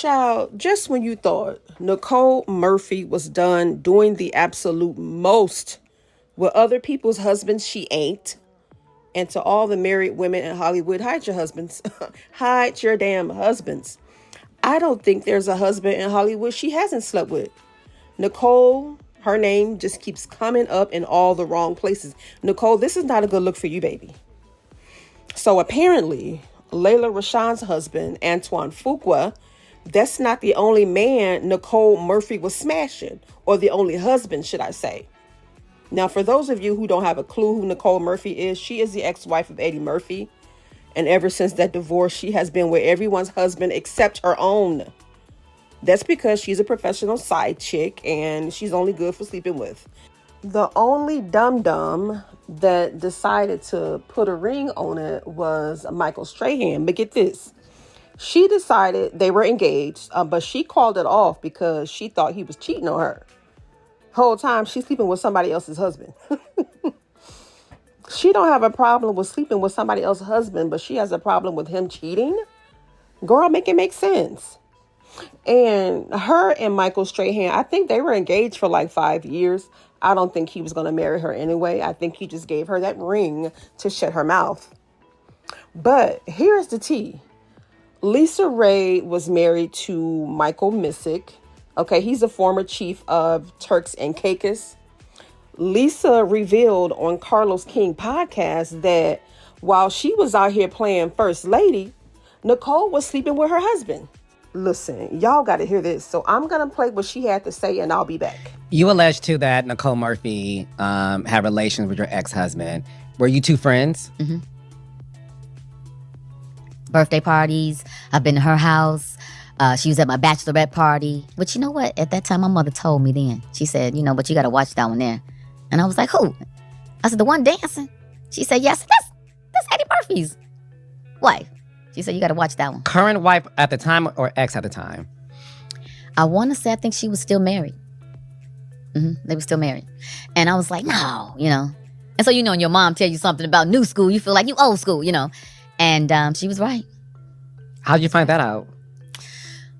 Child, just when you thought Nicole Murphy was done doing the absolute most with other people's husbands, she ain't. And to all the married women in Hollywood, hide your husbands. Hide your damn husbands. I don't think there's a husband in Hollywood she hasn't slept with. Nicole, her name just keeps coming up in all the wrong places. Nicole, this is not a good look for you, baby. So apparently, Lela Rochon's husband, Antoine Fuqua, that's not the only man Nicole Murphy was smashing, or the only husband, should I say. Now, for those of you who don't have a clue who Nicole Murphy is, she is the ex-wife of Eddie Murphy. And ever since that divorce, she has been with everyone's husband except her own. That's because she's a professional side chick and she's only good for sleeping with. The only dum-dum that decided to put a ring on it was Michael Strahan. But get this. She decided they were engaged, but she called it off because she thought he was cheating on her. Whole time she's sleeping with somebody else's husband. She don't have a problem with sleeping with somebody else's husband, but she has a problem with him cheating. Girl, make it make sense. And her and Michael Strahan, I think they were engaged for like 5 years. I don't think he was going to marry her anyway. I think he just gave her that ring to shut her mouth. But here's the tea. LisaRaye was married to Michael Misick. Okay, he's a former chief of Turks and Caicos. Lisa revealed on Carlos King podcast that while she was out here playing First Lady, Nicole was sleeping with her husband. Listen, y'all got to hear this. So I'm going to play what she had to say and I'll be back. You alleged too that Nicole Murphy had relations with your ex-husband. Were you two friends? Mm-hmm. Birthday parties. I've been to her house. She was at my bachelorette party. But you know what? At that time, my mother told me then. She said, but you got to watch that one there. And I was like, who? I said, the one dancing. She said, yes, that's Eddie Murphy's wife. She said, you got to watch that one. Current wife at the time or ex at the time? I want to say I think she was still married. They were still married. And I was like, no, And so, when your mom tell you something about new school, you feel like you old school, And she was right. How'd you find that out?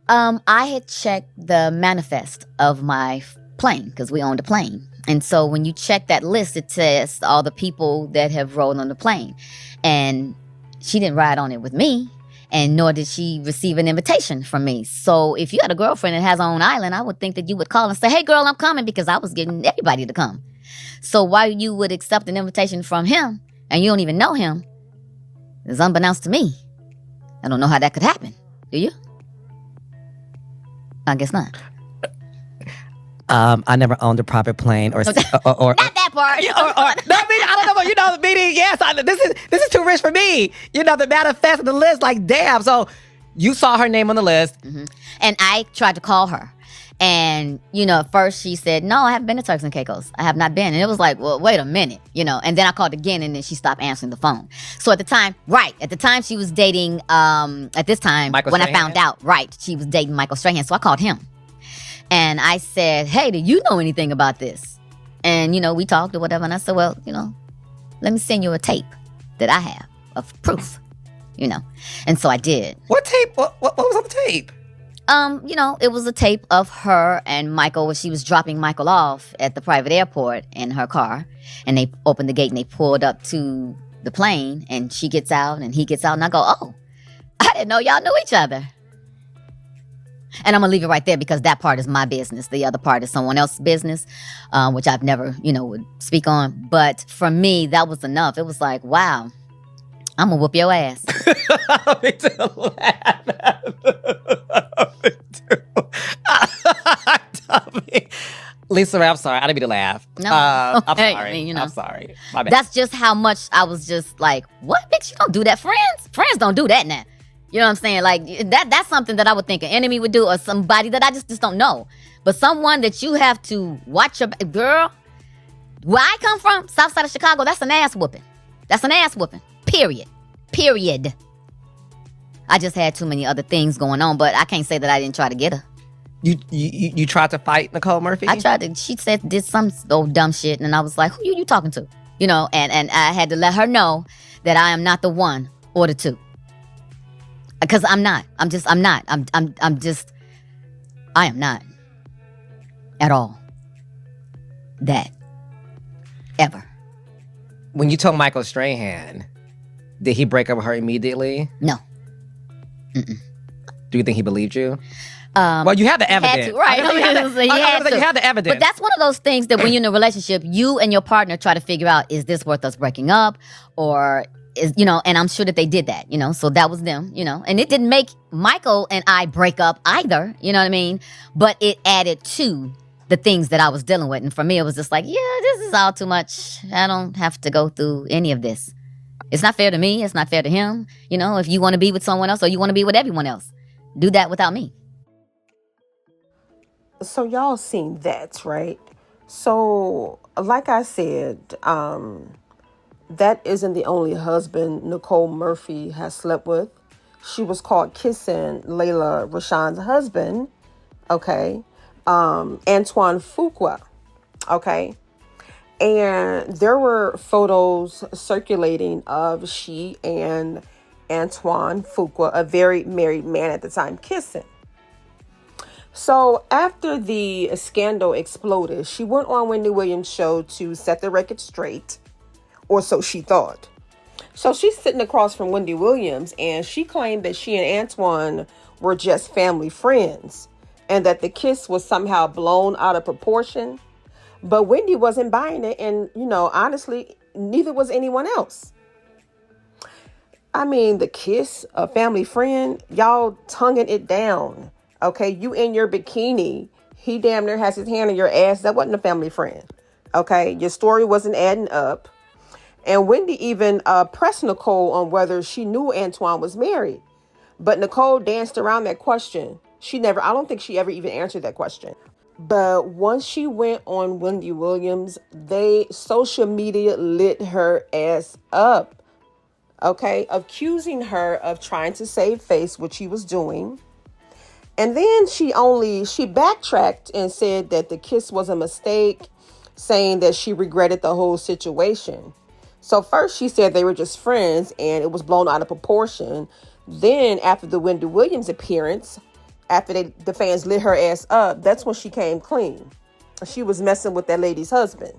I had checked the manifest of my plane because we owned a plane. And so when you check that list, it says all the people that have rolled on the plane. And she didn't ride on it with me, and nor did she receive an invitation from me. So if you had a girlfriend that has her own island, I would think that you would call and say, hey, girl, I'm coming, because I was getting everybody to come. So why you would accept an invitation from him and you don't even know him is unbeknownst to me. I don't know how that could happen. Do you? I guess not. I never owned a private plane or not that part. I don't know. The meaning. Yes, this is too rich for me. The manifest of the list. Like, damn. So you saw her name on the list, and I tried to call her, and at first she said, "No, I haven't been to Turks and Caicos. I have not been." And it was like, "Well, wait a minute," And then I called again, and then she stopped answering the phone. So at the time, she was dating. At this time, Michael when Strahan? I found out, she was dating Michael Strahan. So I called him. And I said, hey, do you know anything about this? And, we talked or whatever. And I said, well, let me send you a tape that I have of proof, And so I did. What tape? What was on the tape? It was a tape of her and Michael when she was dropping Michael off at the private airport in her car. And they opened the gate and they pulled up to the plane. And she gets out and he gets out. And I go, oh, I didn't know y'all knew each other. And I'm going to leave it right there because that part is my business. The other part is someone else's business, which I've never, would speak on. But for me, that was enough. It was like, wow, I'm going to whoop your ass. Me too. Lisa, I'm sorry. I didn't mean to laugh. No. I'm Hey, sorry. I'm sorry. My bad. That's just how much I was just like, what, bitch? You don't do that. Friends don't do that now. You know what I'm saying? Like, that's something that I would think an enemy would do, or somebody that I just don't know. But someone that you have to watch your... Girl, where I come from, south side of Chicago, that's an ass whooping. That's an ass whooping. Period. I just had too many other things going on, but I can't say that I didn't try to get her. You tried to fight Nicole Murphy? I tried to... She did some old dumb shit, and I was like, who you talking to? And I had to let her know that I am not the one or the two. Because I'm not. I'm not. I am not at all that ever. When you told Michael Strahan, did he break up with her immediately? No. Do you think he believed you? Well, you have the evidence. Had to, right. You have the evidence. But that's one of those things that when you're in a relationship, you and your partner try to figure out, is this worth us breaking up? Or is, and I'm sure that they did that, so that was them, and it didn't make Michael and I break up either, you know what I mean? But it added to the things that I was dealing with. And for me, it was just like, yeah, this is all too much. I don't have to go through any of this. It's not fair to me. It's not fair to him. If you want to be with someone else or you want to be with everyone else, do that without me. So y'all seen that, right? So, like I said, that isn't the only husband Nicole Murphy has slept with. She was caught kissing Lela, Rochon's husband, okay? Antoine Fuqua, okay? And there were photos circulating of she and Antoine Fuqua, a very married man at the time, kissing. So after the scandal exploded, she went on Wendy Williams' show to set the record straight, or so she thought. So she's sitting across from Wendy Williams, and she claimed that she and Antoine were just family friends and that the kiss was somehow blown out of proportion. But Wendy wasn't buying it, and, honestly, neither was anyone else. I mean, the kiss, a family friend, y'all tonguing it down. Okay, you in your bikini, he damn near has his hand on your ass. That wasn't a family friend. Okay, your story wasn't adding up. And Wendy even pressed Nicole on whether she knew Antoine was married. But Nicole danced around that question. I don't think she ever even answered that question. But once she went on Wendy Williams, social media lit her ass up. Okay, accusing her of trying to save face, which she was doing. And then she backtracked and said that the kiss was a mistake, saying that she regretted the whole situation. So first she said they were just friends and it was blown out of proportion. Then after the Wendy Williams appearance, after the fans lit her ass up, that's when she came clean. She was messing with that lady's husband.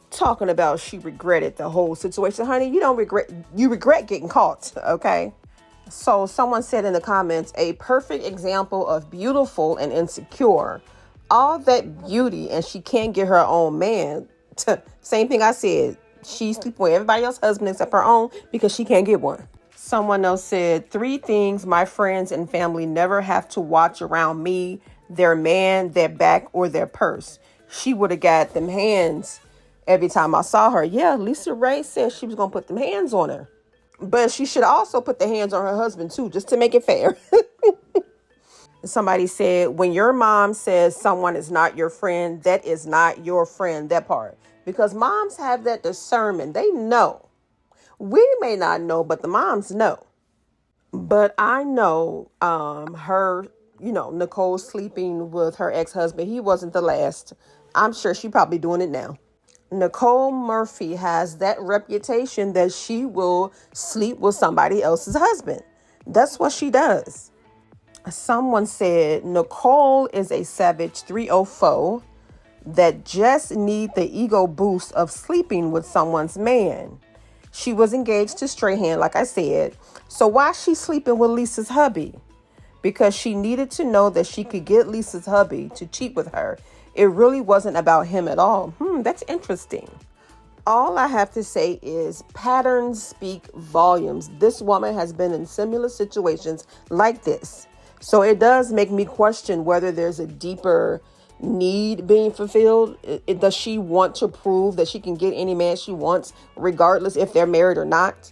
Talking about she regretted the whole situation. Honey, you regret getting caught, okay? So someone said in the comments, a perfect example of beautiful and insecure. All that beauty and she can't get her own man. Same thing I said. She's sleeping with everybody else's husband except her own because she can't get one. Someone else said, 3 things my friends and family never have to watch around me: their man, their back, or their purse. She would have got them hands every time I saw her. Yeah, LisaRaye said she was going to put them hands on her. But she should also put the hands on her husband too, just to make it fair. Somebody said, when your mom says someone is not your friend, that is not your friend, that part. Because moms have that discernment. They know. We may not know, but the moms know. But I know her, Nicole sleeping with her ex-husband. He wasn't the last. I'm sure she's probably doing it now. Nicole Murphy has that reputation that she will sleep with somebody else's husband. That's what she does. Someone said Nicole is a savage 304 that just need the ego boost of sleeping with someone's man. She was engaged to Strahan, like I said. So why is she sleeping with Lisa's hubby? Because she needed to know that she could get Lisa's hubby to cheat with her. It really wasn't about him at all. That's interesting. All I have to say is patterns speak volumes. This woman has been in similar situations like this. So it does make me question whether there's a deeper need being fulfilled. Does she want to prove that she can get any man she wants, regardless if they're married or not?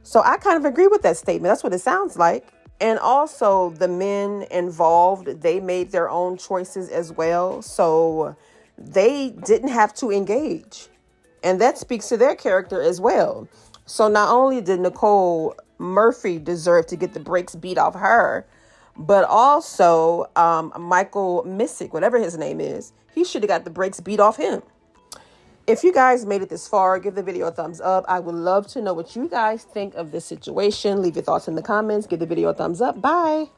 So I kind of agree with that statement. That's what it sounds like. And also the men involved, they made their own choices as well. So they didn't have to engage. And that speaks to their character as well. So not only did Nicole Murphy deserve to get the brakes beat off her, but also Michael Misick, whatever his name is, he should have got the brakes beat off him. If you guys made it this far, give the video a thumbs up. I would love to know what you guys think of this situation. Leave your thoughts in the comments. Give the video a thumbs up. Bye.